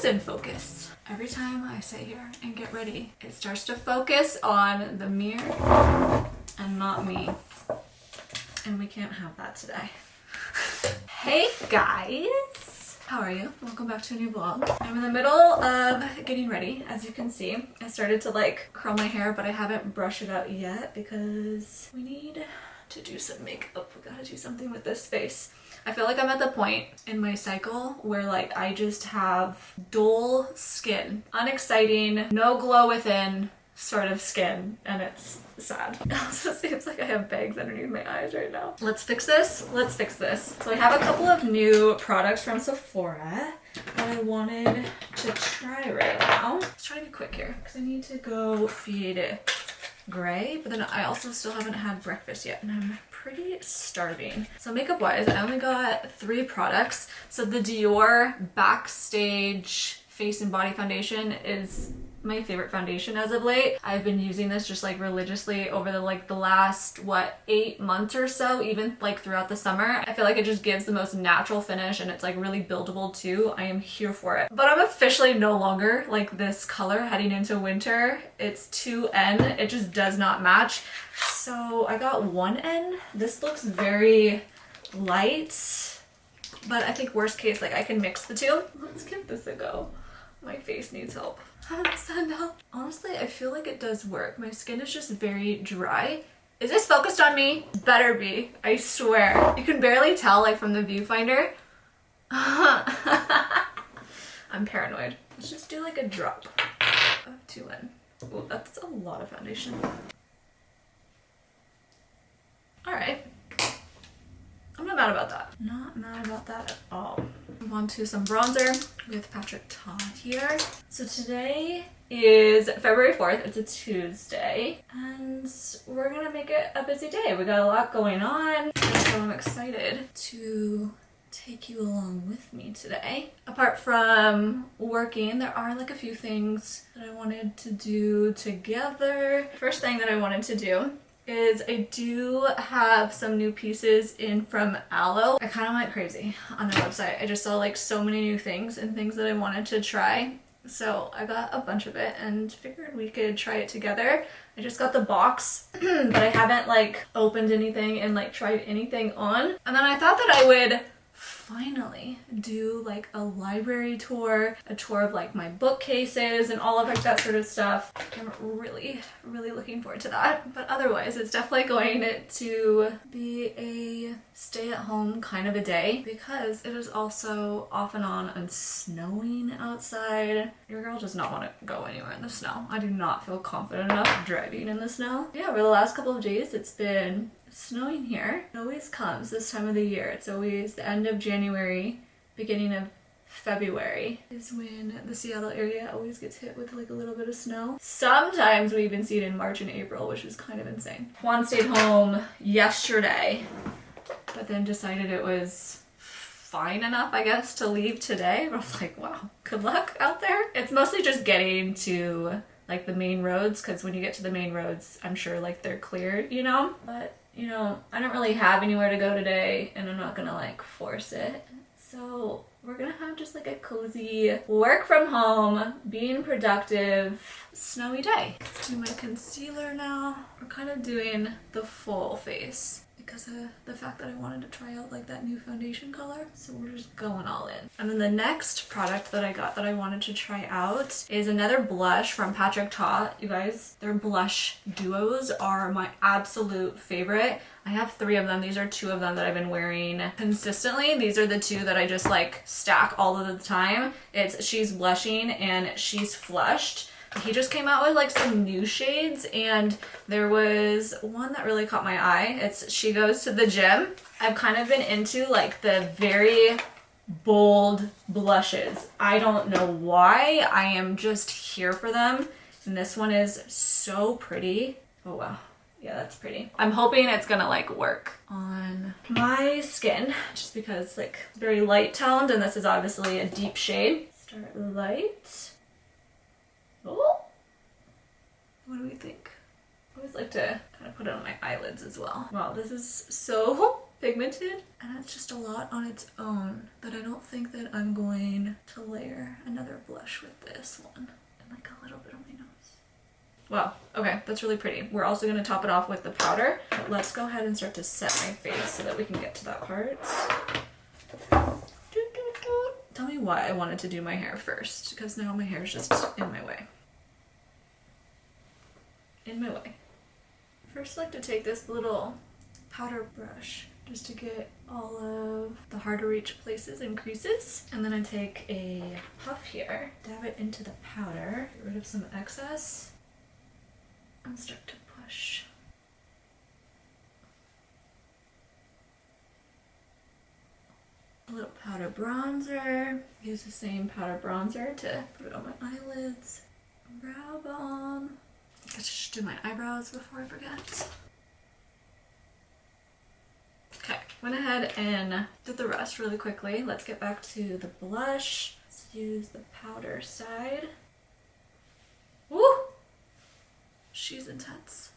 Listen, focus. Every time I sit here and get ready, it starts to focus on the mirror and not me. And we can't have that today. Hey guys! How are you? Welcome back to a new vlog. I'm in the middle of getting ready. As you can see, I started to like curl my hair, but I haven't brushed it out yet because we need to do some makeup. We gotta do something with this face. I feel like I'm at the point in my cycle where like I just have dull skin, unexciting, no glow within sort of skin, and it's sad. It also seems like I have bags underneath my eyes right now. Let's fix this. Let's fix this. So I have a couple of new products from Sephora that I wanted to try right now. Let's try to be quick here because I need to go feed Gray, but then I also still haven't had breakfast yet and I'm pretty starving. So makeup wise, I only got 3 products. So the Dior Backstage Face and Body Foundation is my favorite foundation as of late. I've been using this just like religiously over the last 8 months or so, even like throughout the summer. I feel like it just gives the most natural finish and it's like really buildable too. I am here for it. But I'm officially no longer like this color heading into winter. It's 2N. It just does not match. So I got 1N. This looks very light, but I think worst case, like I can mix the two. Let's give this a go. My face needs help. Honestly, I feel like it does work. My skin is just very dry. Is this focused on me? Better be. I swear. You can barely tell like from the viewfinder. I'm paranoid. Let's just do like a drop of 2N. Oh, that's a lot of foundation. Alright. I'm not mad about that. Not mad about that at all. Move on to some bronzer with Patrick Ta here. So today is February 4th. It's a Tuesday. And we're gonna make it a busy day. We got a lot going on. So I'm excited to take you along with me today. Apart from working, there are like a few things that I wanted to do together. First thing that I wanted to do is I do have some new pieces in from Aloe. I kind of went crazy on their website. I just saw like so many new things and things that I wanted to try. So I got a bunch of it and figured we could try it together. I just got the box, but I haven't like opened anything and like tried anything on. And then I thought that I would finally do like a library tour, a tour of like my bookcases and all of like that sort of stuff. I'm really looking forward to that. But otherwise, it's definitely going to be a stay-at-home kind of a day because it is also off and on and snowing outside. Your girl does not want to go anywhere in the snow. I do not feel confident enough driving in the snow. Yeah, over the last couple of days, it's been snowing here. It always comes this time of the year. It's always the end of January, beginning of February is when the Seattle area always gets hit with like a little bit of snow. Sometimes we even see it in March and April, which is kind of insane. Juan stayed home yesterday, but then decided it was fine enough, I guess, to leave today. I was like, wow, good luck out there. It's mostly just getting to like the main roads, because when you get to the main roads, I'm sure like they're cleared, you know? But you know, I don't really have anywhere to go today and I'm not gonna like force it. So we're gonna have just like a cozy work from home, being productive, snowy day. Let's do my concealer now. We're kind of doing the full face because of the fact that I wanted to try out like that new foundation color. So we're just going all in. And then the next product that I got that I wanted to try out is another blush from Patrick Ta. You guys, their blush duos are my absolute favorite. I have 3 of them. These are 2 of them that I've been wearing consistently. These are the 2 that I just like stack all of the time. It's She's Blushing and She's Flushed. He just came out with like some new shades and there was one that really caught my eye. It's She Goes to the Gym. I've kind of been into like the very bold blushes. I don't know why. I am just here for them. And this one is so pretty. Oh wow. Yeah, that's pretty. I'm hoping it's gonna like work on my skin just because like it's very light toned and this is obviously a deep shade. Start light. Oh, what do we think? I always like to kind of put it on my eyelids as well. Wow, this is so pigmented, and it's just a lot on its own, but I don't think that I'm going to layer another blush with this one. And like a little bit on my nose. Wow, okay, that's really pretty. We're also gonna top it off with the powder. But let's go ahead and start to set my face so that we can get to that part. Tell me why I wanted to do my hair first, because now my hair is just in my way. First, I like to take this little powder brush just to get all of the hard to reach places and creases. And then I take a puff here, dab it into the powder, get rid of some excess, and start to push. A little powder bronzer. Use the same powder bronzer to put it on my eyelids. Brow balm. I should do my eyebrows before I forget. Okay, went ahead and did the rest really quickly. Let's get back to the blush. Let's use the powder side. Woo! She's intense.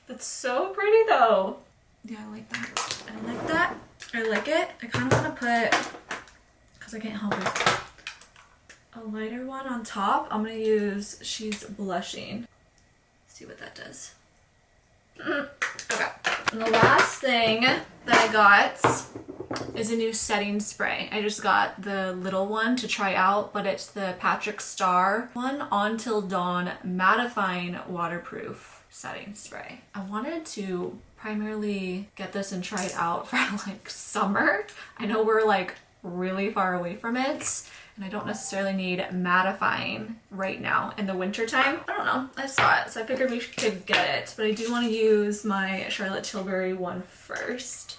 That's so pretty though. Yeah, I like that. I like that. I like it. I kind of want to put, because I can't help it, a lighter one on top. I'm going to use She's Blushing. See what that does. Okay. And the last thing that I got is a new setting spray. I just got the little one to try out, but it's the Patrick Star one On Till Dawn Mattifying Waterproof Setting Spray. I wanted to primarily get this and try it out for like summer. I know we're like really far away from it, and I don't necessarily need mattifying right now in the winter time. I don't know, I saw it, so I figured we could get it, but I do want to use my Charlotte Tilbury one first.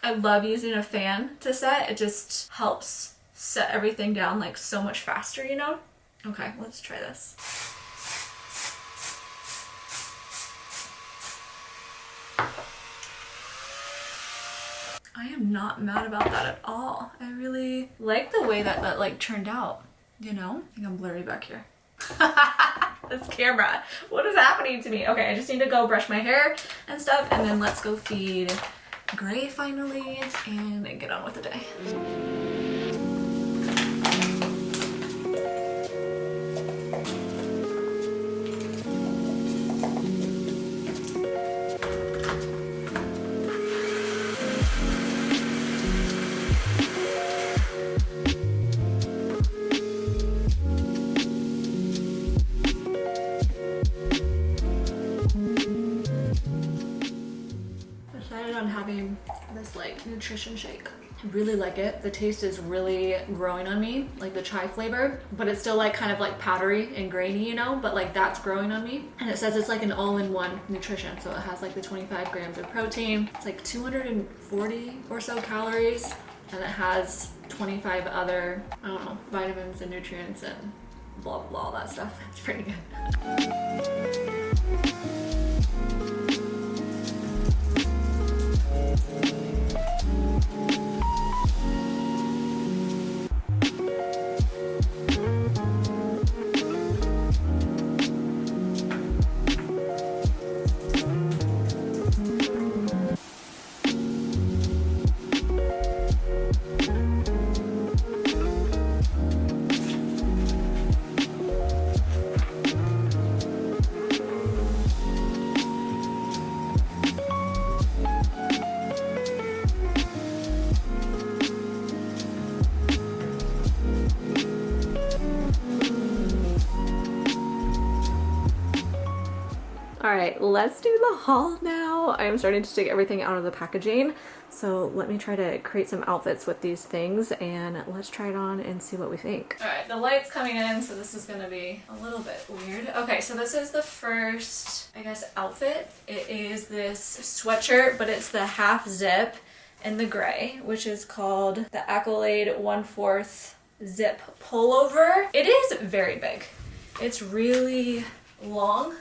I love using a fan to set. It just helps set everything down like so much faster, you know? Okay, let's try this. I am not mad about that at all. I really like the way that that like turned out, you know? I think I'm blurry back here. This camera, what is happening to me? Okay, I just need to go brush my hair and stuff, and then let's go feed Gray finally and get on with the day. On having this like nutrition shake. I really like it. The taste is really growing on me, like the chai flavor, but it's still like kind of like powdery and grainy, you know, but like that's growing on me. And it says it's like an all-in-one nutrition, so it has like the 25 grams of protein, it's like 240 or so calories, and it has 25 other, I don't know, vitamins and nutrients and blah blah, all that stuff. It's pretty good. All right, let's do the haul now. I'm starting to take everything out of the packaging. So let me try to create some outfits with these things and let's try it on and see what we think. All right, the light's coming in, so this is gonna be a little bit weird. Okay, so this is the first, I guess, outfit. It is this sweatshirt, but it's the half zip in the gray, which is called the Accolade 1/4 zip pullover. It is very big. It's really long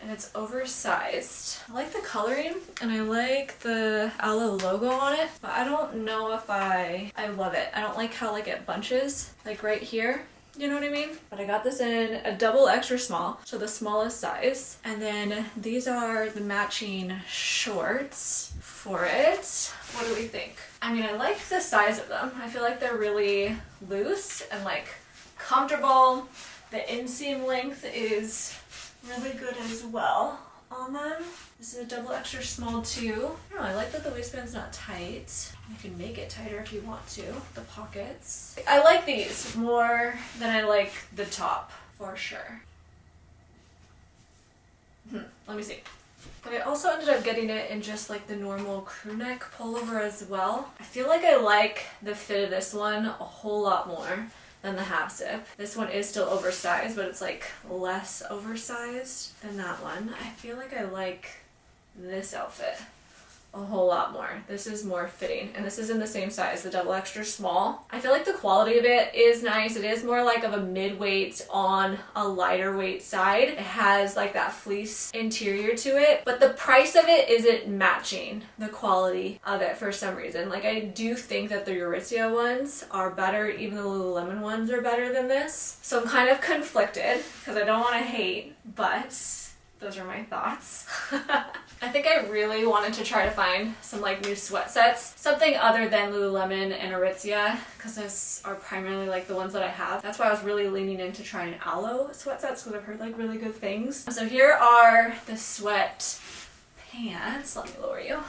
and it's oversized. I like the coloring and I like the Aloe logo on it, but I don't know if I love it. I don't like how like it bunches like right here. You know what I mean? But I got this in a double extra small, so the smallest size. And then these are the matching shorts for it. What do we think? I mean, I like the size of them. I feel like they're really loose and like comfortable. The inseam length is really good as well on them. This is a double extra small too. I don't know, I like that the waistband's not tight. You can make it tighter if you want to, the pockets. I like these more than I like the top, for sure. Let me see. But I also ended up getting it in just like the normal crew neck pullover as well. I feel like I like the fit of this one a whole lot more than the half zip. This one is still oversized, but it's like less oversized than that one. I feel like I like this outfit a whole lot more. This is more fitting, and this is in the same size, the double extra small. I feel like the quality of it is nice. It is more like of a mid-weight on a lighter weight side. It has like that fleece interior to it, but the price of it isn't matching the quality of it for some reason. Like, I do think that the Aritzia ones are better, even the Lululemon ones are better than this. So I'm kind of conflicted because I don't want to hate, but those are my thoughts. I think I really wanted to try to find some like new sweat sets, something other than Lululemon and Aritzia, because those are primarily like the ones that I have. That's why I was really leaning into trying Aloe sweat sets, because I've heard like really good things. So here are the sweat pants. Let me lower you.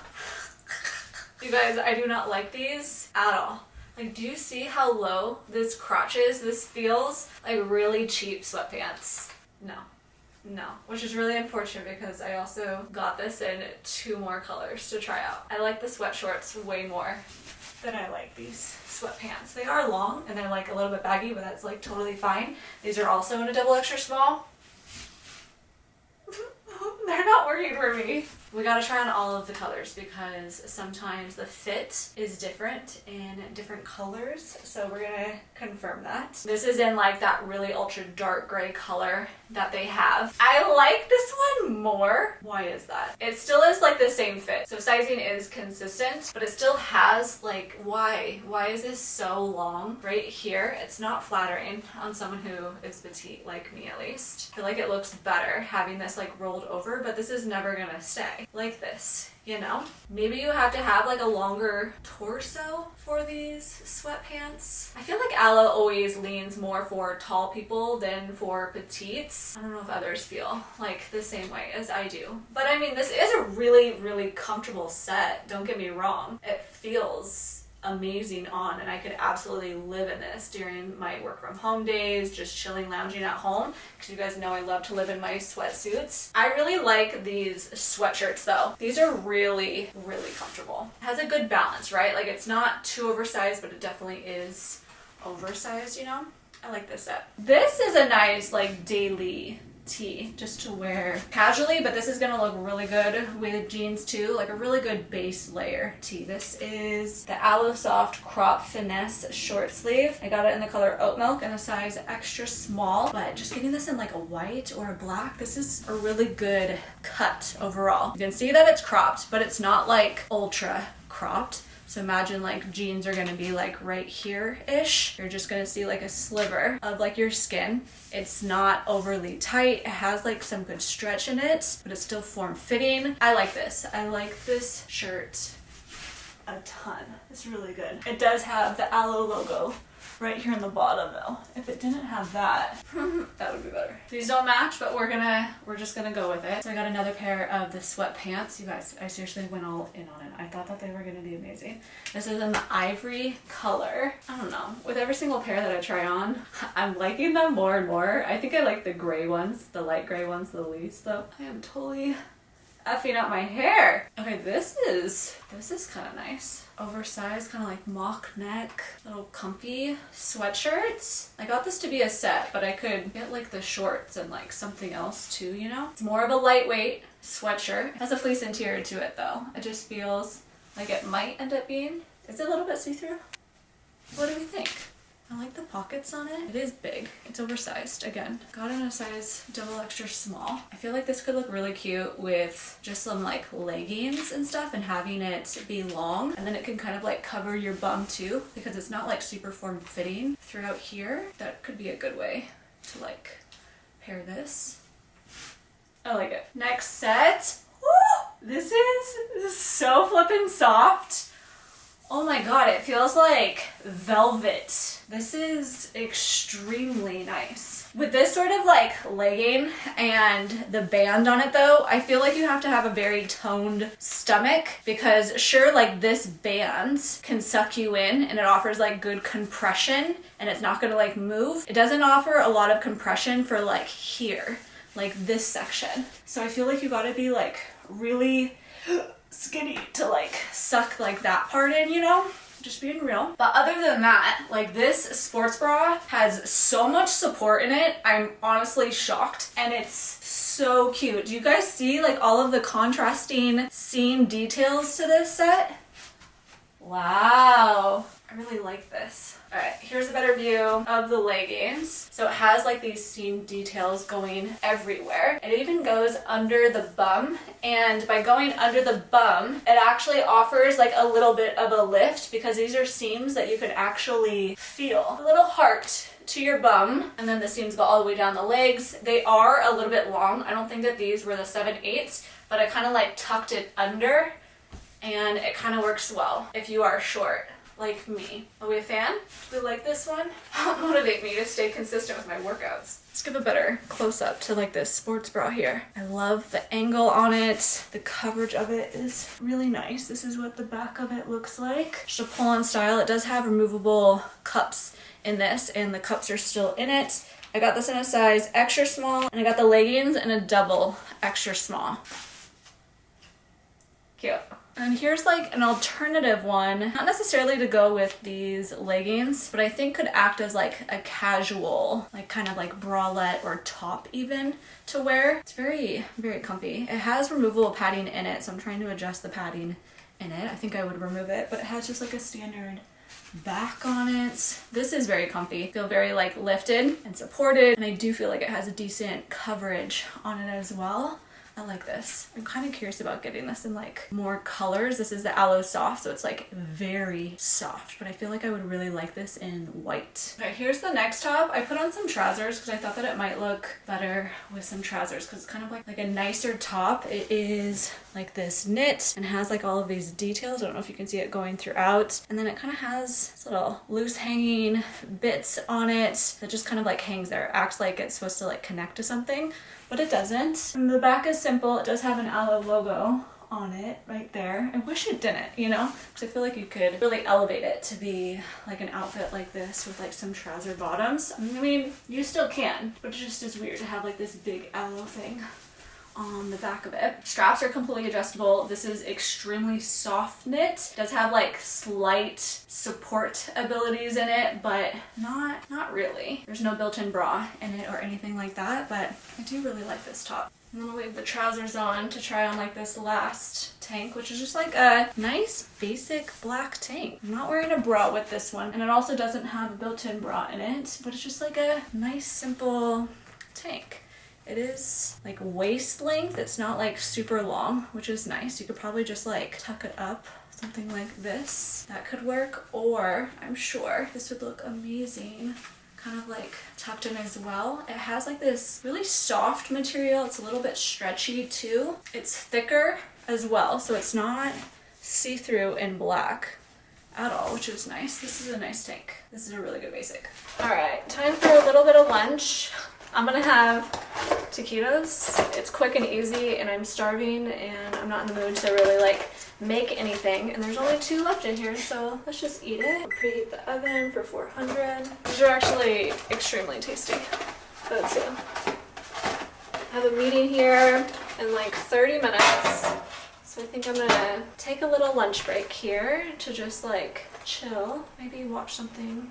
You guys, I do not like these at all. Like, do you see how low this crotch is? This feels like really cheap sweatpants. No, which is really unfortunate because I also got this in 2 more colors to try out. I like the sweat shorts way more than I like these sweatpants. They are long and they're like a little bit baggy, but that's like totally fine. These are also in a double extra small. They're not working for me. We gotta try on all of the colors because sometimes the fit is different in different colors. So we're gonna confirm that. This is in like that really ultra dark gray color that they have. I like this one more. Why is that? It still is like the same fit. So sizing is consistent, but it still has like, why? Why is this so long right here? It's not flattering on someone who is petite, like me at least. I feel like it looks better having this like rolled over, but this is never gonna stay like this, you know? Maybe you have to have like a longer torso for these sweatpants. I feel like Aloe always leans more for tall people than for petites. I don't know if others feel like the same way as I do. But I mean, this is a really, really comfortable set. Don't get me wrong. It feels amazing on, and I could absolutely live in this during my work from home days, just chilling, lounging at home, because you guys know I love to live in my sweatsuits. I really like these sweatshirts though. These are really, really comfortable. It has a good balance, right? Like, it's not too oversized, but it definitely is oversized, you know? I like this set. This is a nice like daily tee just to wear casually, but this is gonna look really good with jeans too, like a really good base layer tee. This is the Aloe Soft Crop Finesse short sleeve. I got it in the color oat milk and a size extra small, but just getting this in like a white or a black, this is a really good cut overall. You can see that it's cropped, but it's not like ultra cropped. So imagine like jeans are gonna be like right here-ish. You're just gonna see like a sliver of like your skin. It's not overly tight. It has like some good stretch in it, but it's still form-fitting. I like this. I like this shirt a ton. It's really good. It does have the Aloe logo right here in the bottom though. If it didn't have that, that would be better. These don't match, but we're just gonna go with it. So I got another pair of the sweatpants. You guys, I seriously went all in on it. I thought that they were gonna be amazing. This is in the ivory color. I don't know. With every single pair that I try on, I'm liking them more and more. I think I like the gray ones, the light gray ones the least though. I am totally effing up my hair. Okay, this is kind of nice. Oversized, kind of like mock neck, little comfy sweatshirts. I got this to be a set, but I could get like the shorts and like something else too, you know? It's more of a lightweight sweatshirt. It has a fleece interior to it though. It just feels like it might end up being. Is it a little bit see-through? What do we think? I like the pockets on it. It is big. It's oversized. Again, got it in a size double extra small. I feel like this could look really cute with just some like leggings and stuff and having it be long. And then it can kind of like cover your bum too because it's not like super form fitting throughout here. That could be a good way to like pair this. I like it. Next set. Woo! This is so flippin' soft. Oh my god, it feels like velvet. This is extremely nice. With this sort of like legging and the band on it though, I feel like you have to have a very toned stomach because sure, like this band can suck you in and it offers like good compression and it's not gonna like move. It doesn't offer a lot of compression for like here, like this section. So I feel like you gotta be like really skinny to like suck like that part in, you know? Just being real. But other than that, like this sports bra has so much support in it. I'm honestly shocked and it's so cute. Do you guys see like all of the contrasting seam details to this set? Wow. I really like this. All right, here's a better view of the leggings. So it has like these seam details going everywhere. It even goes under the bum. And by going under the bum, it actually offers like a little bit of a lift because these are seams that you can actually feel. A little heart to your bum. And then the seams go all the way down the legs. They are a little bit long. I don't think that these were the 7/8, but I kind of like tucked it under and it kind of works well if you are short like me. Are we a fan? Do we like this one? Help motivate me to stay consistent with my workouts. Let's give a better close up to like this sports bra here. I love the angle on it. The coverage of it is really nice. This is what the back of it looks like. Just a pull-on style. It does have removable cups in this and the cups are still in it. I got this in a size extra small and I got the leggings in a double extra small. Cute. And here's like an alternative one, not necessarily to go with these leggings, but I think could act as like a casual, like kind of like bralette or top even to wear. It's very, very comfy. It has removable padding in it, so I'm trying to adjust the padding in it. I think I would remove it, but it has just like a standard back on it. This is very comfy. I feel very like lifted and supported, and I do feel like it has a decent coverage on it as well. I like this. I'm kind of curious about getting this in like more colors. This is the Aloe Soft, so it's like very soft, but I feel like I would really like this in white. Okay, here's the next top. I put on some trousers because I thought that it might look better with some trousers because it's kind of like a nicer top. It is like this knit and has like all of these details. I don't know if you can see it going throughout. And then it kind of has this little loose hanging bits on it that just kind of like hangs there. It acts like it's supposed to like connect to something, but it doesn't. And the back is simple. It does have an Aloe logo on it right there. I wish it didn't, you know, because I feel like you could really elevate it to be like an outfit like this with like some trouser bottoms. I mean, you still can, but it just is weird to have like this big aloe thing on the back of it. Straps are completely adjustable. This is extremely soft knit. It does have like slight support abilities in it, but not really. There's no built-in bra in it or anything like that, but I do really like this top. I'm gonna leave the trousers on to try on like this last tank, which is just like a nice basic black tank. I'm not wearing a bra with this one, and it also doesn't have a built-in bra in it, but it's just like a nice simple tank. It is like waist length. It's not like super long, which is nice. You could probably just like tuck it up, something like this. That could work, or I'm sure this would look amazing kind of like tucked in as well. It has like this really soft material. It's a little bit stretchy too. It's thicker as well, so it's not see-through in black at all, which is nice. This is a nice tank. This is a really good basic. All right, time for a little bit of lunch. I'm gonna have taquitos. It's quick and easy, and I'm starving and I'm not in the mood to really like make anything, and there's only 2 left in here, so let's just eat it. Preheat the oven for 400. These are actually extremely tasty. Let's see. I have a meeting here in like 30 minutes, so I think I'm gonna take a little lunch break here to just like chill, maybe watch something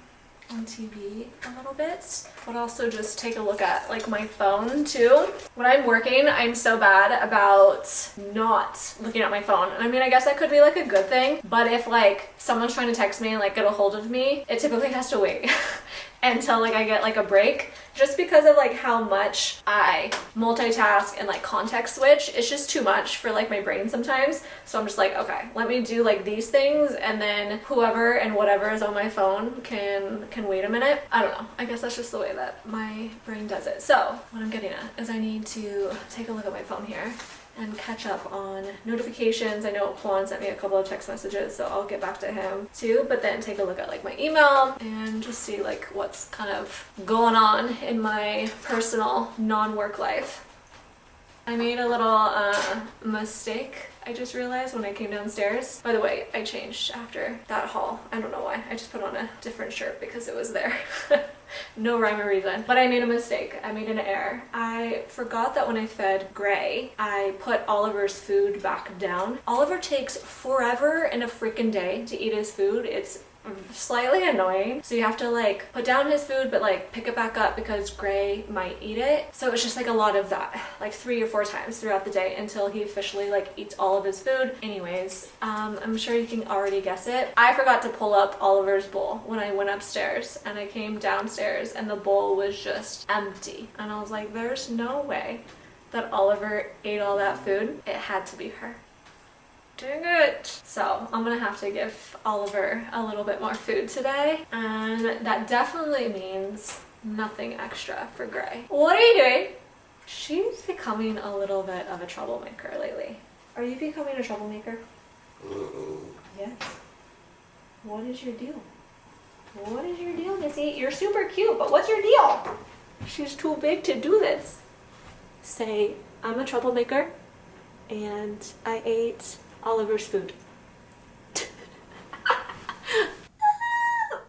on TV a little bit, but also just take a look at like my phone too. When I'm working, I'm so bad about not looking at my phone. And I mean, I guess that could be like a good thing, but if like someone's trying to text me and like get a hold of me, it typically has to wait until like I get like a break, just because of like how much I multitask and like context switch. It's just too much for like my brain sometimes. So I'm just like, okay, let me do like these things, and then whoever and whatever is on my phone can wait a minute. I don't know. I guess that's just the way that my brain does it. So what I'm getting at is I need to take a look at my phone here and catch up on notifications. I know Juan sent me a couple of text messages, so I'll get back to him too, but then take a look at like my email and just see like what's kind of going on in my personal non-work life. I made a little mistake, I just realized when I came downstairs. By the way, I changed after that haul. I don't know why. I just put on a different shirt because it was there. No rhyme or reason. But I made a mistake. I made an error. I forgot that when I fed Gray, I put Oliver's food back down. Oliver takes forever and a freaking day to eat his food. It's slightly annoying. So you have to like put down his food but like pick it back up because Gray might eat it. So it's just like a lot of that, like 3 or 4 times throughout the day until he officially like eats all of his food. Anyways, I'm sure you can already guess it. I forgot to pull up Oliver's bowl when I went upstairs, and I came downstairs and the bowl was just empty. And I was like, there's no way that Oliver ate all that food. It had to be her. Dang it. So I'm gonna have to give Oliver a little bit more food today, and that definitely means nothing extra for Gray. What are you doing? She's becoming a little bit of a troublemaker lately. Are you becoming a troublemaker? Yes. What is your deal? What is your deal, Missy? You're super cute, but what's your deal? She's too big to do this. Say, I'm a troublemaker and I ate Oliver's food.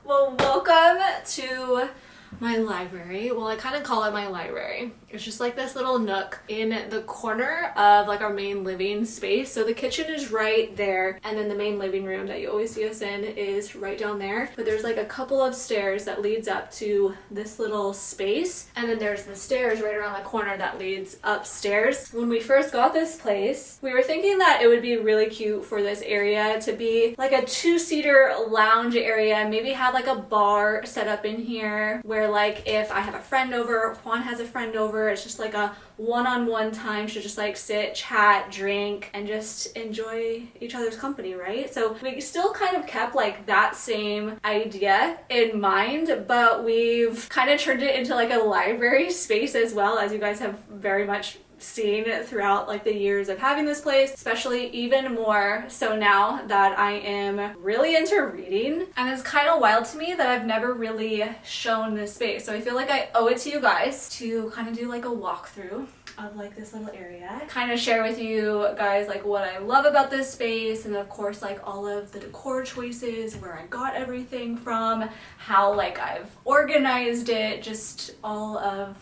Well, welcome to my library. Well, I kind of call it my library. It's just like this little nook in the corner of like our main living space. So the kitchen is right there, and then the main living room that you always see us in is right down there. But there's like a couple of stairs that leads up to this little space, and then there's the stairs right around the corner that leads upstairs. When we first got this place, we were thinking that it would be really cute for this area to be like a 2-seater lounge area, maybe have like a bar set up in here where like if I have a friend over, Juan has a friend over, it's just like a one-on-one time to just like sit, chat, drink, and just enjoy each other's company, right? So we still kind of kept like that same idea in mind, but we've kind of turned it into like a library space as well, as you guys have very much seen throughout like the years of having this place, especially even more so now that I am really into reading. And it's kind of wild to me that I've never really shown this space, so I feel like I owe it to you guys to kind of do like a walkthrough of like this little area, kind of share with you guys like what I love about this space, and of course like all of the decor choices, where I got everything from, how like I've organized it, just all of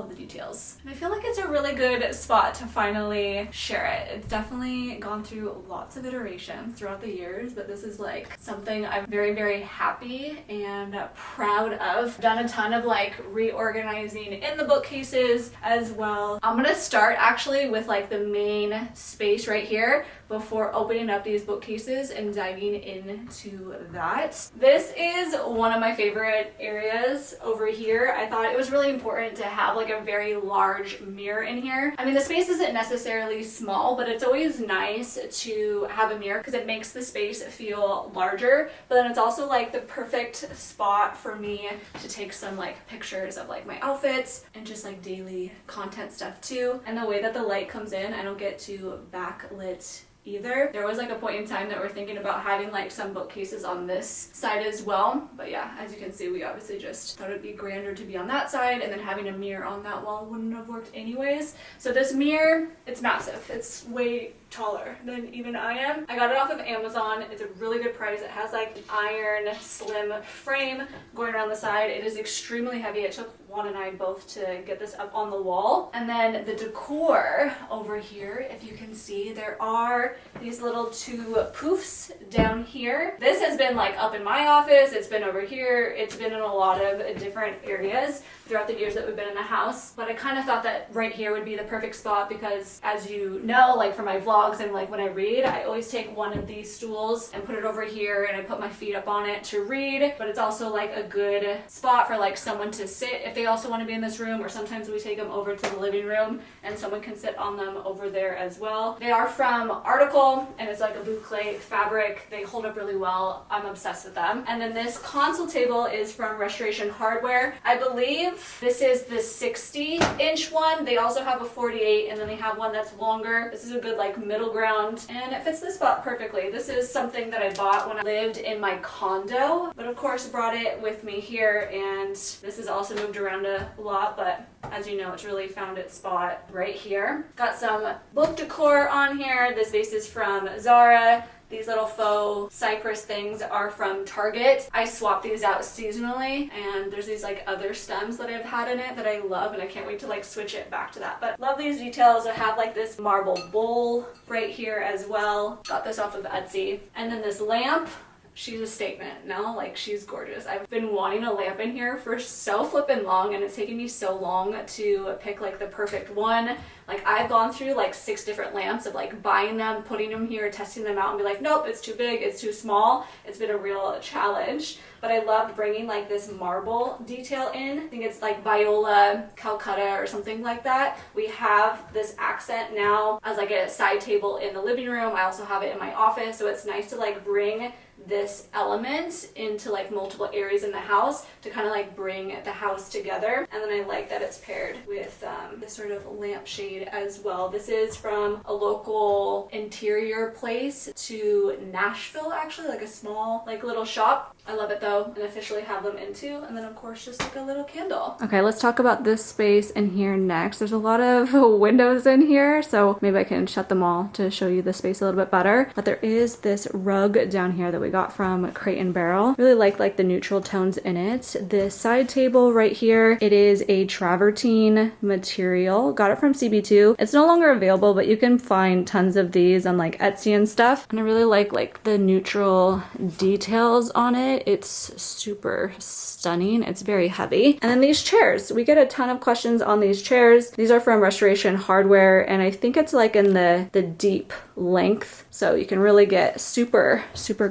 the details. And I feel like it's a really good spot to finally share it. It's definitely gone through lots of iterations throughout the years, but this is like something I'm very, very happy and proud of. Done a ton of like reorganizing in the bookcases as well. I'm gonna start actually with like the main space right here before opening up these bookcases and diving into that. This is one of my favorite areas over here. I thought it was really important to have like a very large mirror in here. I mean, the space isn't necessarily small, but it's always nice to have a mirror because it makes the space feel larger, but then it's also like the perfect spot for me to take some like pictures of like my outfits and just like daily content stuff too. And the way that the light comes in, I don't get to backlit either. There was like a point in time that we're thinking about having like some bookcases on this side as well, but yeah, as you can see, we obviously just thought it'd be grander to be on that side, and then having a mirror on that wall wouldn't have worked anyways. So this mirror, it's massive. It's way taller than even I am. I got it off of Amazon. It's a really good price. It has like an iron slim frame going around the side. It is extremely heavy. It took Juan and I both to get this up on the wall. And then the decor over here, if you can see, there are these little two poofs down here. This has been like up in my office. It's been over here. It's been in a lot of different areas throughout the years that we've been in the house. But I kind of thought that right here would be the perfect spot because, as you know, like for my vlogs and like when I read, I always take one of these stools and put it over here and I put my feet up on it to read. But it's also like a good spot for like someone to sit if they also want to be in this room, or sometimes we take them over to the living room and someone can sit on them over there as well. They are from Article and it's like a boucle fabric. They hold up really well. I'm obsessed with them. And then this console table is from Restoration Hardware. I believe this is the 60-inch one. They also have a 48 and then they have one that's longer. This is a good like middle ground and it fits the spot perfectly. This is something that I bought when I lived in my condo, but of course brought it with me here, and this is also moved around a lot, but as you know, it's really found its spot right here. Got some book decor on here. This vase is from Zara. These little faux cypress things are from Target. I swap these out seasonally, and there's these like other stems that I've had in it that I love, and I can't wait to like switch it back to that. But love these details. I have like this marble bowl right here as well. Got this off of Etsy. And then this lamp. She's a statement. No, like she's gorgeous. I've been wanting a lamp in here for so flippin' long, and it's taken me so long to pick like the perfect one. Like I've gone through like 6 different lamps of like buying them, putting them here, testing them out, and be like, nope, it's too big, it's too small. It's been a real challenge. But I loved bringing like this marble detail in. I think it's like Viola Calcutta or something like that. We have this accent now as like a side table in the living room. I also have it in my office, so it's nice to like bring this element into like multiple areas in the house to kind of like bring the house together. And then I like that it's paired with this sort of lampshade as well. This is from a local interior place to Nashville, actually, like a small like little shop. I love it though, and officially have them into. And then of course just like a little candle. Okay, let's talk about this space in here next. There's a lot of windows in here, so maybe I can shut them all to show you the space a little bit better. But there is this rug down here that we got from Crate and Barrel. Really like the neutral tones in it. This side table right here, it is a travertine material. Got it from CB2. It's no longer available, but you can find tons of these on like Etsy and stuff. And I really like the neutral details on it. It's super stunning. It's very heavy. And then these chairs, we get a ton of questions on these chairs. These are from Restoration Hardware, and I think it's like in the deep length, so you can really get super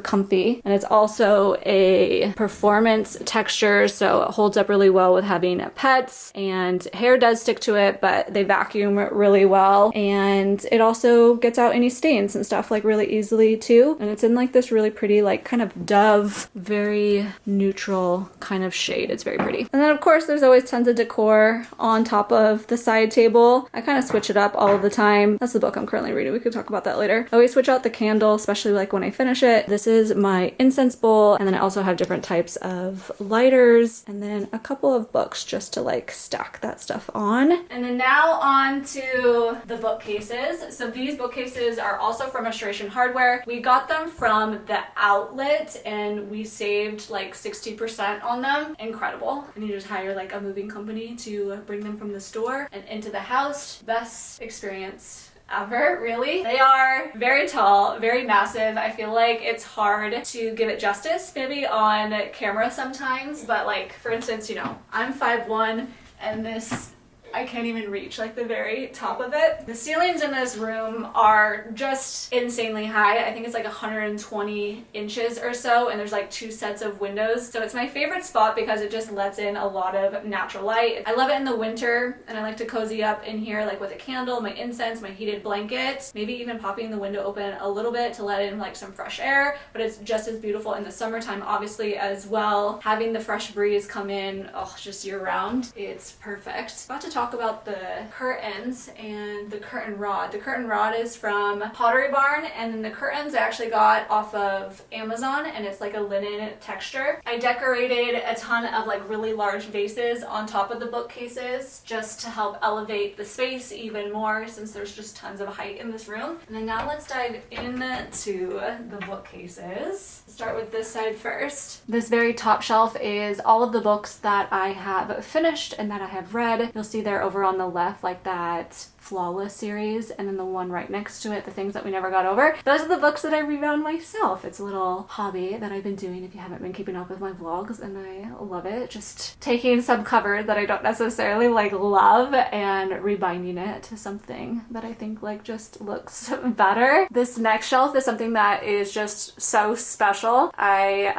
comfy. And it's also a performance texture, so it holds up really well with having pets, and hair does stick to it, but they vacuum really well, and it also gets out any stains and stuff like really easily too. And it's in like this really pretty like kind of dove, very neutral kind of shade. It's very pretty. And then of course there's always tons of decor on top of the side table. I kind of switch it up all the time. That's the book I'm currently reading. We could talk about that later. I always switch out the candle, especially like when I finish it. This is my incense bowl, and then I also have different types of lighters, and then a couple of books just to like stack that stuff on. And then now on to the bookcases. So these bookcases are also from Restoration Hardware. We got them from the outlet and we saved like 60% on them. Incredible. And you just hire like a moving company to bring them from the store and into the house. Best experience ever, really. They are very tall, very massive. I feel like it's hard to give it justice maybe on camera sometimes, but like for instance, you know, I'm 5'1" and this, I can't even reach like the very top of it. The ceilings in this room are just insanely high. I think it's like 120 inches or so, and there's like 2 sets of windows. So it's my favorite spot because it just lets in a lot of natural light. I love it in the winter, and I like to cozy up in here like with a candle, my incense, my heated blanket, maybe even popping the window open a little bit to let in like some fresh air. But it's just as beautiful in the summertime obviously as well. Having the fresh breeze come in, oh, just year round, it's perfect. About to talk talk about the curtains and the curtain rod. The curtain rod is from Pottery Barn, and then the curtains I actually got off of Amazon, and it's like a linen texture. I decorated a ton of like really large vases on top of the bookcases just to help elevate the space even more, since there's just tons of height in this room. And then now let's dive into the bookcases. Start with this side first. This very top shelf is all of the books that I have finished and that I have read. You'll see there over on the left, like that Flawless series, and then the one right next to it, the things that we never got over. Those are the books that I rebound myself. It's a little hobby that I've been doing if you haven't been keeping up with my vlogs, and I love it. Just taking some cover that I don't necessarily like love and rebinding it to something that I think like just looks better. This next shelf is something that is just so special. I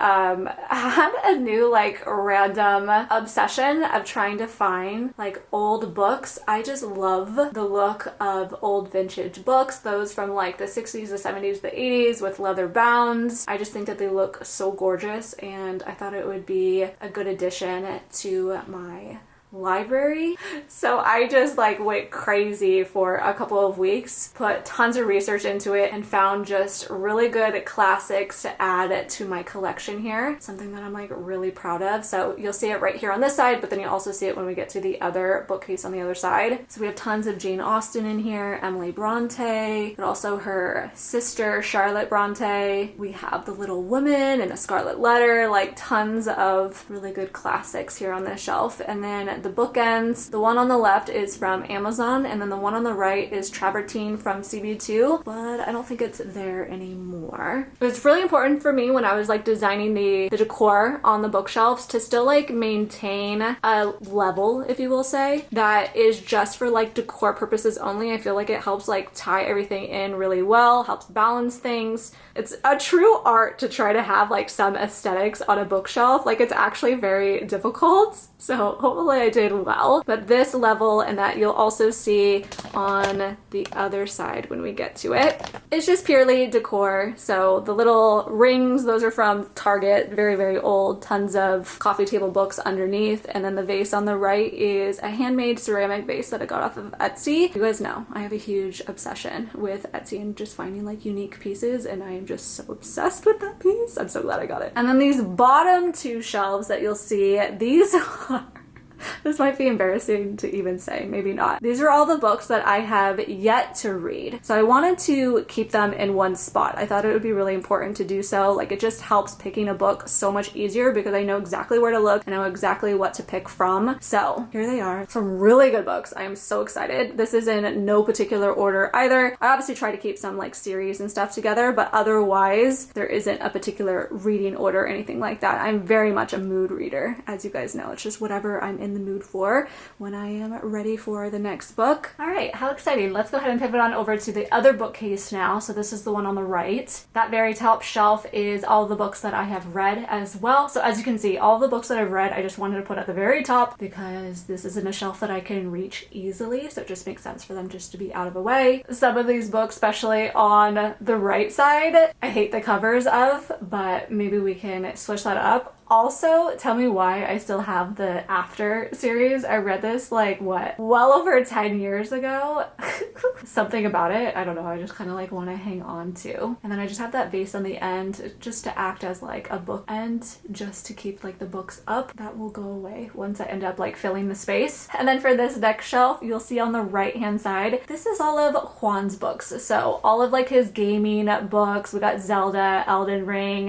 had a new like random obsession of trying to find like old books. I just love the look of old vintage books, those from like the 60s, the 70s, the 80s with leather bounds. I just think that they look so gorgeous, and I thought it would be a good addition to my library. So I just like went crazy for a couple of weeks, put tons of research into it, and found just really good classics to add to my collection here. Something that I'm like really proud of. So you'll see it right here on this side, but then you'll also see it when we get to the other bookcase on the other side. So we have tons of Jane Austen in here, Emily Bronte, but also her sister Charlotte Bronte. We have The Little Women and A Scarlet Letter, like tons of really good classics here on this shelf. And then the bookends, the one on the left is from Amazon, and then the one on the right is Travertine from CB2, but I don't think it's there anymore. It was really important for me when I was like designing the decor on the bookshelves to still like maintain a level, if you will say, that is just for like decor purposes only. I feel like it helps like tie everything in really well, helps balance things. It's a true art to try to have like some aesthetics on a bookshelf. Like it's actually very difficult. So hopefully I did well. But this level, and that you'll also see on the other side when we get to it, is just purely decor. So the little rings, those are from Target, very, very old, tons of coffee table books underneath. And then the vase on the right is a handmade ceramic vase that I got off of Etsy. You guys know I have a huge obsession with Etsy and just finding like unique pieces, and I am just so obsessed with that piece. I'm so glad I got it. And then these bottom two shelves that you'll see, these are this might be embarrassing to even say, maybe not. These are all the books that I have yet to read. So I wanted to keep them in one spot. I thought it would be really important to do so. Like it just helps picking a book so much easier because I know exactly where to look and I know exactly what to pick from. So here they are. Some really good books. I am so excited. This is in no particular order either. I obviously try to keep some like series and stuff together, but otherwise there isn't a particular reading order or anything like that. I'm very much a mood reader, as you guys know. It's just whatever I'm in the mood for when I am ready for the next book. All right, how exciting. Let's go ahead and pivot on over to the other bookcase now. So this is the one on the right. That very top shelf is all the books that I have read as well. So as you can see, all the books that I've read, I just wanted to put at the very top because this isn't a shelf that I can reach easily. So it just makes sense for them just to be out of the way. Some of these books, especially on the right side, I hate the covers of, but maybe we can switch that up. Also, tell me why I still have the After series. I read this like what, well over 10 years ago. Something about it, I don't know, I just kind of like want to hang on to. And then I just have that vase on the end just to act as like a book end, just to keep like the books up. That will go away once I end up like filling the space. And then for this next shelf, you'll see on the right hand side, this is all of Juan's books. So all of like his gaming books. We got Zelda, Elden Ring,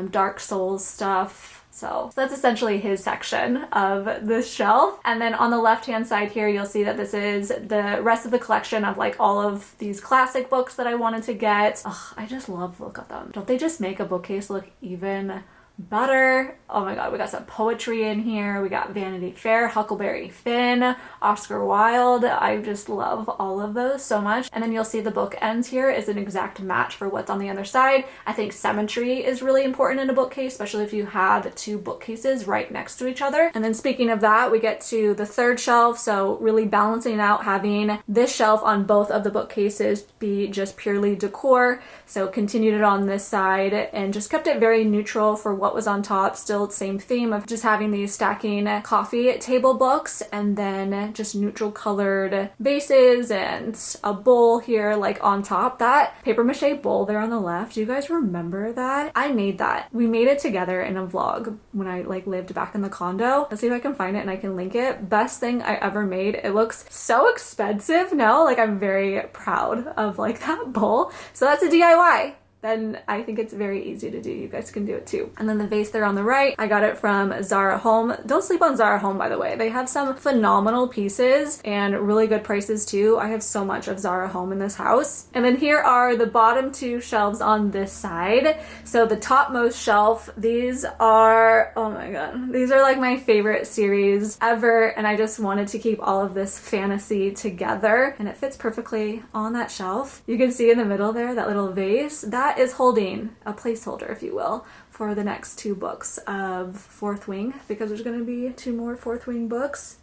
Dark Souls stuff. So that's essentially his section of this shelf. And then on the left-hand side here, you'll see that this is the rest of the collection of like all of these classic books that I wanted to get. Ugh, I just love the look of them. Don't they just make a bookcase look even better? Oh my god, we got some poetry in here. We got Vanity Fair, Huckleberry Finn, Oscar Wilde. I just love all of those so much. And then you'll see the book ends here is an exact match for what's on the other side. I think symmetry is really important in a bookcase, especially if you have two bookcases right next to each other. And then speaking of that, we get to the third shelf. So really balancing out, having this shelf on both of the bookcases be just purely decor. So continued it on this side and just kept it very neutral for what what was on top, still the same theme of just having these stacking coffee table books, and then just neutral colored vases and a bowl here like on top. That paper mache bowl there on the left, do you guys remember that? I made that. We made it together in a vlog when I like lived back in the condo. Let's see if I can find it and I can link it. Best thing I ever made. It looks so expensive. No, like I'm very proud of like that bowl. So that's a DIY. Then I think it's very easy to do. You guys can do it too. And then the vase there on the right, I got it from Zara Home. Don't sleep on Zara Home, by the way. They have some phenomenal pieces and really good prices too. I have so much of Zara Home in this house. And then here are the bottom two shelves on this side. So the topmost shelf, these are, oh my God, these are like my favorite series ever. And I just wanted to keep all of this fantasy together, and it fits perfectly on that shelf. You can see in the middle there, that little vase, that is holding a placeholder, if you will, for the next 2 books of Fourth Wing, because there's going to be 2 more Fourth Wing books.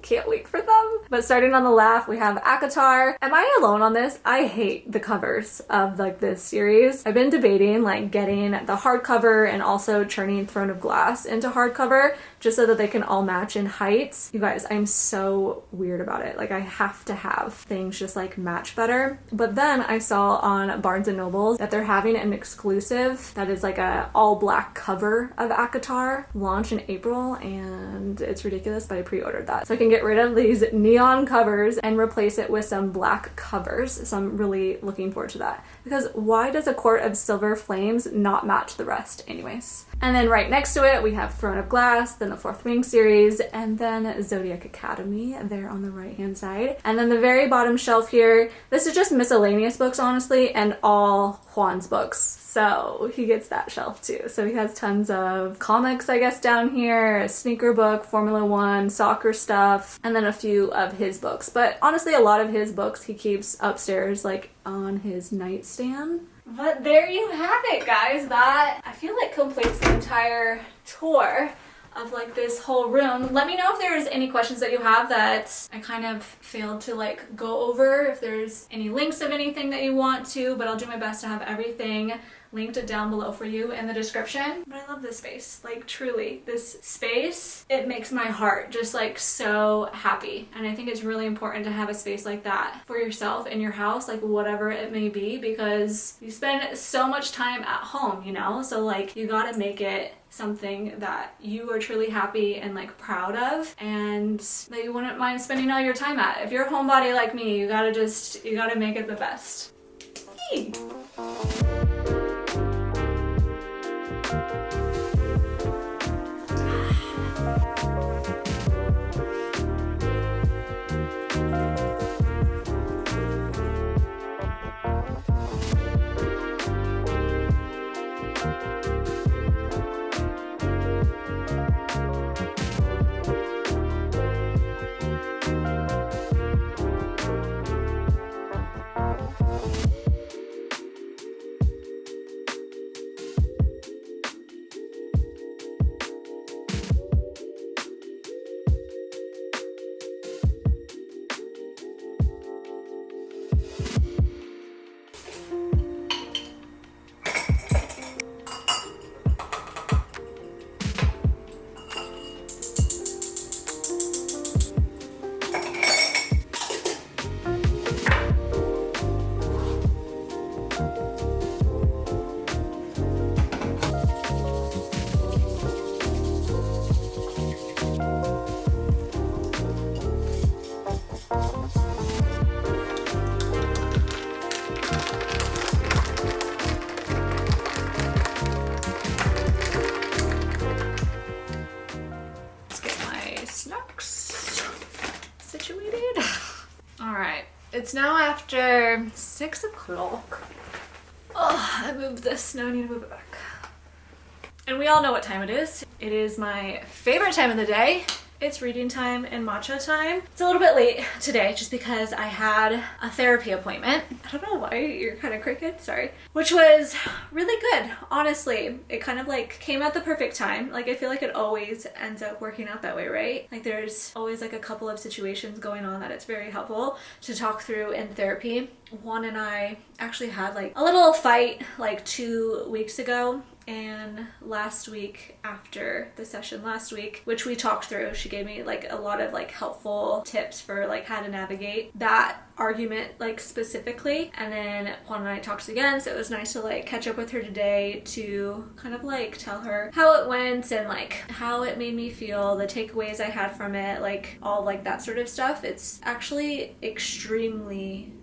Can't wait for them. But starting on the left, we have ACOTAR. Am I alone on this? I hate the covers of like this series. I've been debating like getting the hardcover and also turning Throne of Glass into hardcover just so that they can all match in heights. You guys, I'm so weird about it. Like I have to have things just like match better. But then I saw on Barnes & Noble that they're having an exclusive that is like a all black cover of ACOTAR launch in April, and it's ridiculous, but I pre-ordered that. So I can get rid of these neon covers and replace it with some black covers. So I'm really looking forward to that. Because why does a Court of Silver Flames not match the rest anyways? And then right next to it, we have Throne of Glass, then the Fourth Wing series, and then Zodiac Academy there on the right-hand side. And then the very bottom shelf here, this is just miscellaneous books, honestly, and all Juan's books. So he gets that shelf too. So he has tons of comics, I guess, down here, a sneaker book, Formula One, soccer stuff, and then a few of his books. But honestly, a lot of his books he keeps upstairs, like on his nightstand. But there you have it, guys. That, I feel like, completes the entire tour of like this whole room. Let me know if there's any questions that you have that I kind of failed to like go over, if there's any links of anything that you want to, but I'll do my best to have everything linked down below for you in the description. But I love this space, like truly, this space, it makes my heart just like so happy. And I think it's really important to have a space like that for yourself in your house, like whatever it may be, because you spend so much time at home, you know? So like you gotta make it something that you are truly happy and like proud of, and that you wouldn't mind spending all your time at. If you're a homebody like me, you gotta make it the best. Yay. It's now after 6 o'clock. Oh, I moved this. Now I need to move it back. And we all know what time it is. It is my favorite time of the day. It's reading time and matcha time. It's a little bit late today just because I had a therapy appointment. I don't know why you're kind of crooked, sorry. Which was really good, honestly. It kind of like came at the perfect time. Like I feel like it always ends up working out that way, right? Like there's always like a couple of situations going on that it's very helpful to talk through in therapy. Juan and I actually had like a little fight like 2 weeks ago. And last week, after the session last week, which we talked through, she gave me like a lot of like helpful tips for like how to navigate that argument like specifically. And then Juan and I talked again, so it was nice to like catch up with her today to kind of like tell her how it went and like how it made me feel, the takeaways I had from it, like all like that sort of stuff. It's actually extremely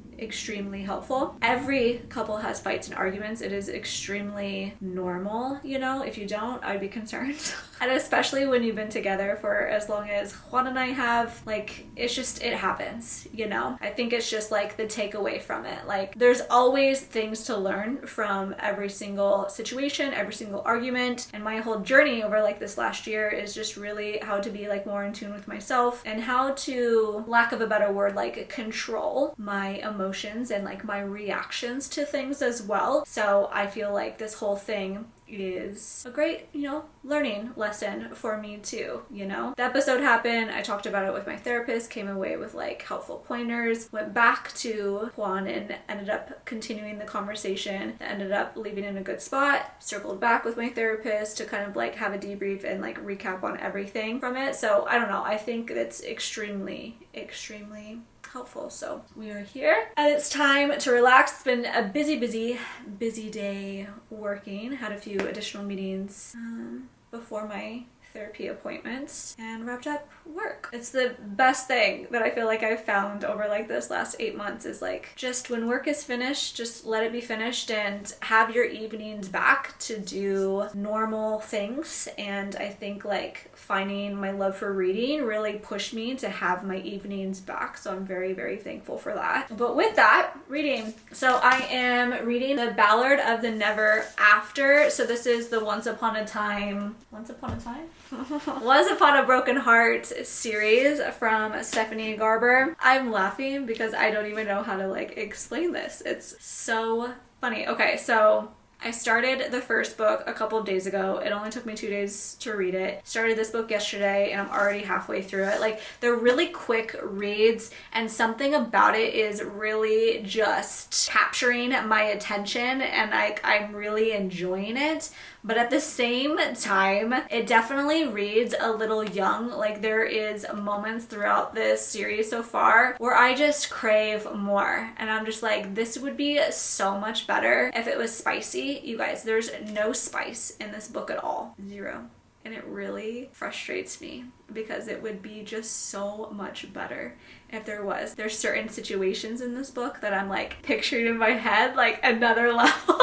helpful. Every couple has fights and arguments. It is extremely normal, you know. If you don't, I'd be concerned. And especially when you've been together for as long as Juan and I have, like, it's just, it happens, you know. I think it's just like the takeaway from it. Like, there's always things to learn from every single situation, every single argument. And my whole journey over like this last year is just really how to be like more in tune with myself and how to, lack of a better word, like control my emotions and like my reactions to things as well. So I feel like this whole thing is a great, you know, learning lesson for me too, you know. The episode happened, I talked about it with my therapist, came away with like helpful pointers, went back to Juan and ended up continuing the conversation, ended up leaving in a good spot, circled back with my therapist to kind of like have a debrief and like recap on everything from it. So I don't know, I think it's extremely helpful. So we are here and it's time to relax. It's been a busy day working. Had a few additional meetings before my therapy appointments and wrapped up work. It's the best thing that I feel like I've found over like this last 8 months is like, just when work is finished, just let it be finished and have your evenings back to do normal things. And I think like finding my love for reading really pushed me to have my evenings back. So I'm very thankful for that. But with that, reading. So I am reading The Ballad of the Never After. So this is the Once Upon a Broken Heart series from Stephanie Garber. I'm laughing because I don't even know how to like explain this. It's so funny. Okay, so I started the first book a couple of days ago. It only took me 2 days to read it. Started this book yesterday and I'm already halfway through it. Like, they're really quick reads and something about it is really just capturing my attention and I'm really enjoying it. But at the same time, it definitely reads a little young. Like, there is moments throughout this series so far where I just crave more. And I'm just like, this would be so much better if it was spicy. You guys, there's no spice in this book at all. Zero. And it really frustrates me because it would be just so much better if there was. There's certain situations in this book that I'm like picturing in my head like another level.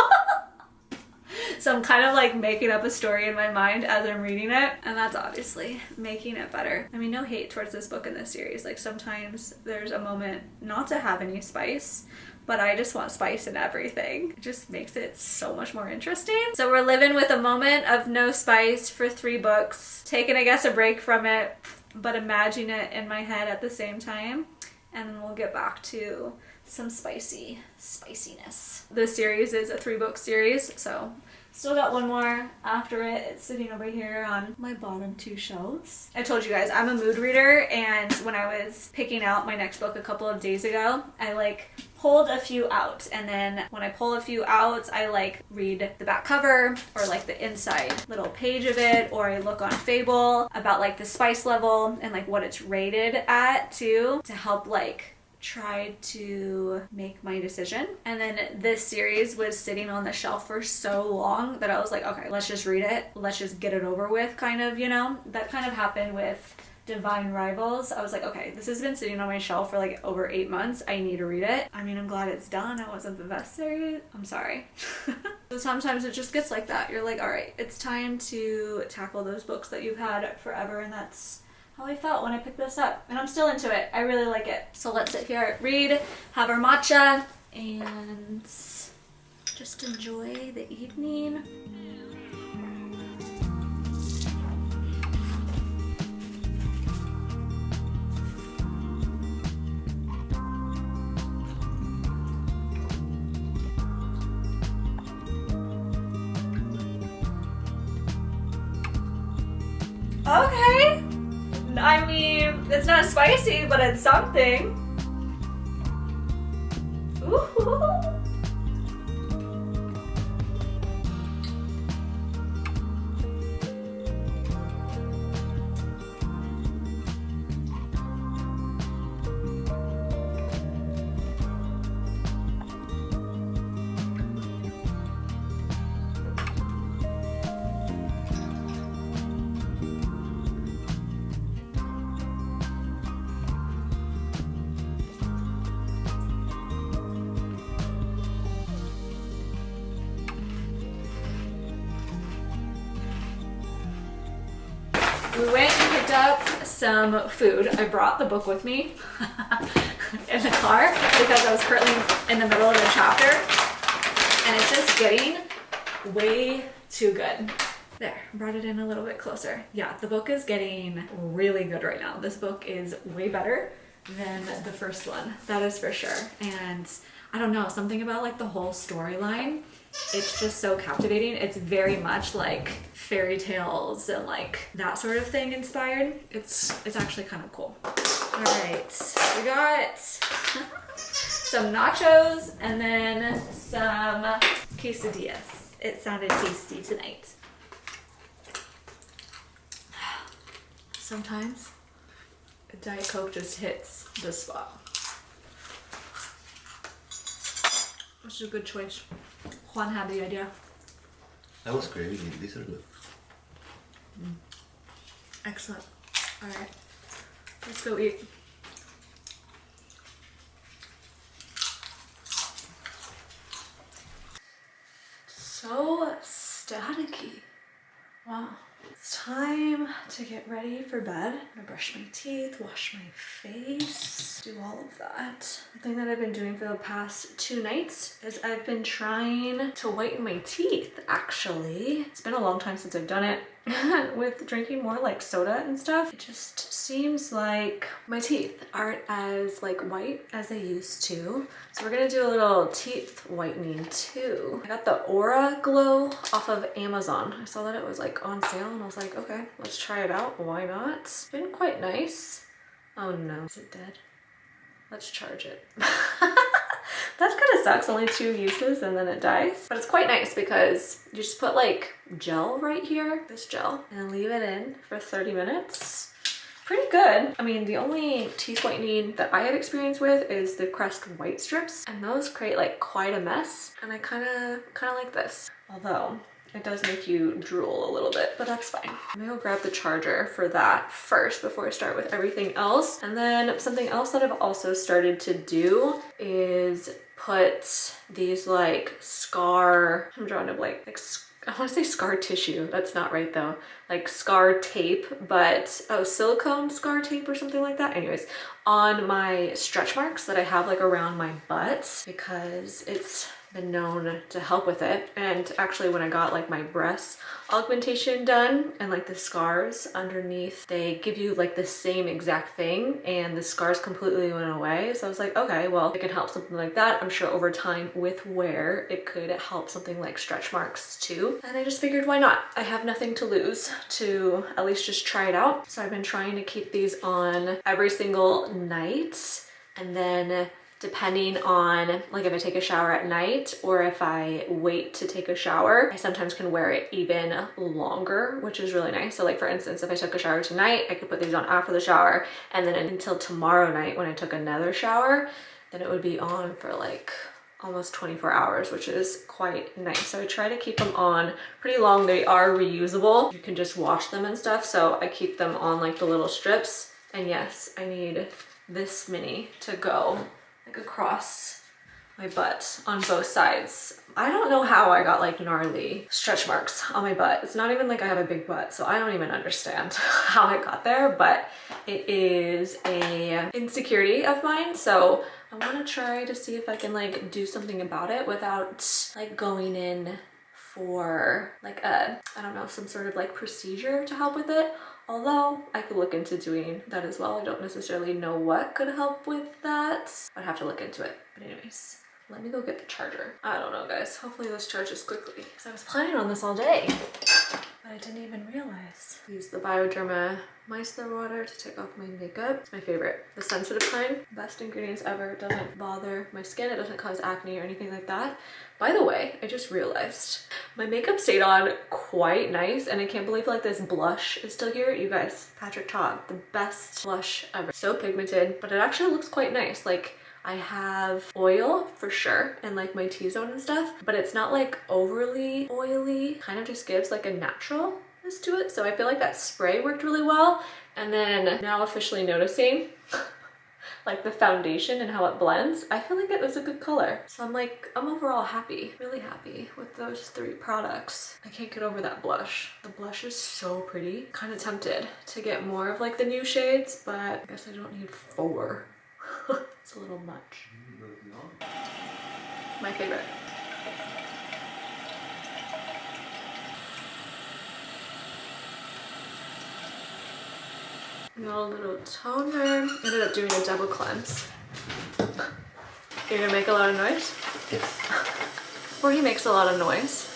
So I'm kind of like making up a story in my mind as I'm reading it, and that's obviously making it better. I mean, no hate towards this book in this series. Like, sometimes there's a moment not to have any spice, but I just want spice in everything. It just makes it so much more interesting. So we're living with a moment of no spice for 3 books, taking, I guess, a break from it, but imagining it in my head at the same time, and then we'll get back to some spiciness. This series is a 3-book series, so still got one more after it. It's sitting over here on my bottom 2 shelves. I told you guys, I'm a mood reader, and when I was picking out my next book a couple of days ago, I like pulled a few out, and then when I pull a few out, I like read the back cover or like the inside little page of it, or I look on Fable about like the spice level and like what it's rated at too, to help like try to make my decision. And then this series was sitting on the shelf for so long that I was like, okay, let's just read it. Let's just get it over with, kind of, you know? That kind of happened with Divine Rivals. I was like, okay, this has been sitting on my shelf for like over 8 months. I need to read it. I mean, I'm glad it's done. It wasn't the best series. I'm sorry. So sometimes it just gets like that. You're like, all right, it's time to tackle those books that you've had forever, and that's how I felt when I picked this up, and I'm still into it. I really like it. So let's sit here, read, have our matcha, and just enjoy the evening. Okay. I mean, it's not spicy, but it's something. Ooh. we went and picked up some food. I brought the book with me in the car because I was currently in the middle of a chapter and it's just getting way too good. There, brought it in a little bit closer. Yeah, the book is getting really good right now. This book is way better than the first one, that is for sure. And I don't know, something about like the whole storyline, it's just so captivating. It's very much like fairy tales and like that sort of thing inspired. It's actually kind of cool. All right, we got some nachos and then some quesadillas. It sounded tasty tonight. Sometimes Diet Coke just hits the spot. Which is a good choice. Juan had the idea. I was craving it. These are good. Excellent. All right, let's go eat. So staticky. Wow. It's time to get ready for bed. I'm gonna brush my teeth, wash my face, do all of that. The thing that I've been doing for the past 2 nights is I've been trying to whiten my teeth, actually. It's been a long time since I've done it. With drinking more like soda and stuff, it just seems like my teeth aren't as like white as they used to. So we're gonna do a little teeth whitening too. I got the Aura Glow off of Amazon. I saw that it was like on sale and I was like, okay, let's try it out. Why not? It's been quite nice. Oh no, is it dead? Let's charge it. That kind of sucks, only 2 uses and then it dies. But it's quite nice because you just put like gel right here, this gel, and leave it in for 30 minutes. Pretty good. I mean, the only teeth whitening that I have experience with is the Crest white strips, and those create like quite a mess. And I kind of like this. Although it does make you drool a little bit, but that's fine. I'm gonna go grab the charger for that first before I start with everything else. And then something else that I've also started to do is put these like scar, I'm drawing a blank, like I want to say scar tissue. That's not right though. Like scar tape, but silicone scar tape or something like that. Anyways, on my stretch marks that I have like around my butt because it's been known to help with it. And actually when I got like my breast augmentation done and like the scars underneath, they give you like the same exact thing and the scars completely went away. So I was like, okay, well, it can help something like that. I'm sure over time with wear, it could help something like stretch marks too. And I just figured, why not? I have nothing to lose to at least just try it out. So I've been trying to keep these on every single night. And then depending on like if I take a shower at night or if I wait to take a shower, I sometimes can wear it even longer, which is really nice. So like for instance, if I took a shower tonight, I could put these on after the shower and then until tomorrow night when I took another shower, then it would be on for like almost 24 hours, which is quite nice. So I try to keep them on pretty long. They are reusable. You can just wash them and stuff. So I keep them on like the little strips. And yes, I need this many to go like across my butt on both sides. I don't know how I got like gnarly stretch marks on my butt. It's not even like I have a big butt, so I don't even understand how I got there, but it is a insecurity of mine. So I want to try to see if I can like do something about it without like going in for like a, I don't know, some sort of like procedure to help with it. Although I could look into doing that as well. I don't necessarily know what could help with that. I'd have to look into it. But anyways, let me go get the charger. I don't know, guys. Hopefully this charges quickly because I was planning on this all day, but I didn't even realize. Use the Bioderma micellar water to take off my makeup. It's my favorite. The sensitive kind. Best ingredients ever. It doesn't bother my skin. It doesn't cause acne or anything like that. By the way, I just realized my makeup stayed on quite nice and I can't believe like this blush is still here. You guys, Patrick Todd, the best blush ever. So pigmented, but it actually looks quite nice. Like I have oil for sure and like my T-zone and stuff, but it's not like overly oily. Kind of just gives like a naturalness to it. So I feel like that spray worked really well. And then now officially noticing like the foundation and how it blends, I feel like it was a good color. So I'm overall happy, really happy with those 3 products. I can't get over that blush. The blush is so pretty. Kind of tempted to get more of like the new shades, but I guess I don't need 4. It's a little much. My favorite. Got a little toner. Ended up doing a double cleanse. You're gonna make a lot of noise? Yes. Or he makes a lot of noise.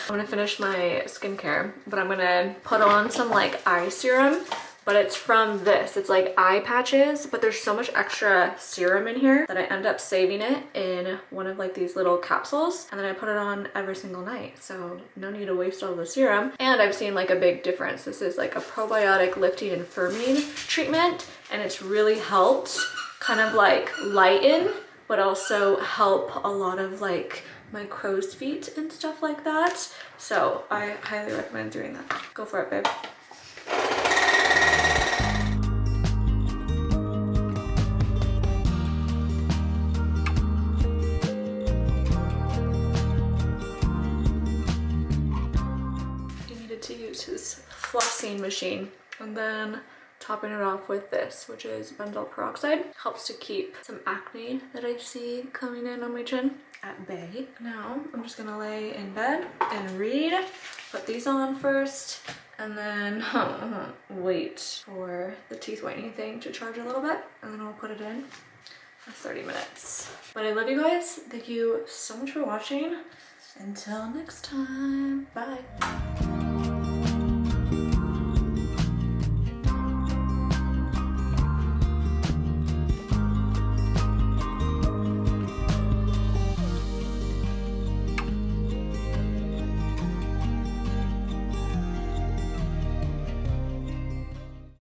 I'm gonna finish my skincare, but I'm gonna put on some like eye serum, but it's from this. It's like eye patches, but there's so much extra serum in here that I end up saving it in one of like these little capsules, and then I put it on every single night. So no need to waste all the serum. And I've seen like a big difference. This is like a probiotic lifting and firming treatment, and it's really helped kind of like lighten, but also help a lot of like my crow's feet and stuff like that. So I highly recommend doing that. Go for it, babe. He needed to use his flossing machine, and then topping it off with this, which is benzoyl peroxide. Helps to keep some acne that I see coming in on my chin at bay. Now I'm just gonna lay in bed and read. Put these on first, and then wait for the teeth whitening thing to charge a little bit, and then I'll put it in for 30 minutes. But I love you guys. Thank you so much for watching. Until next time, bye.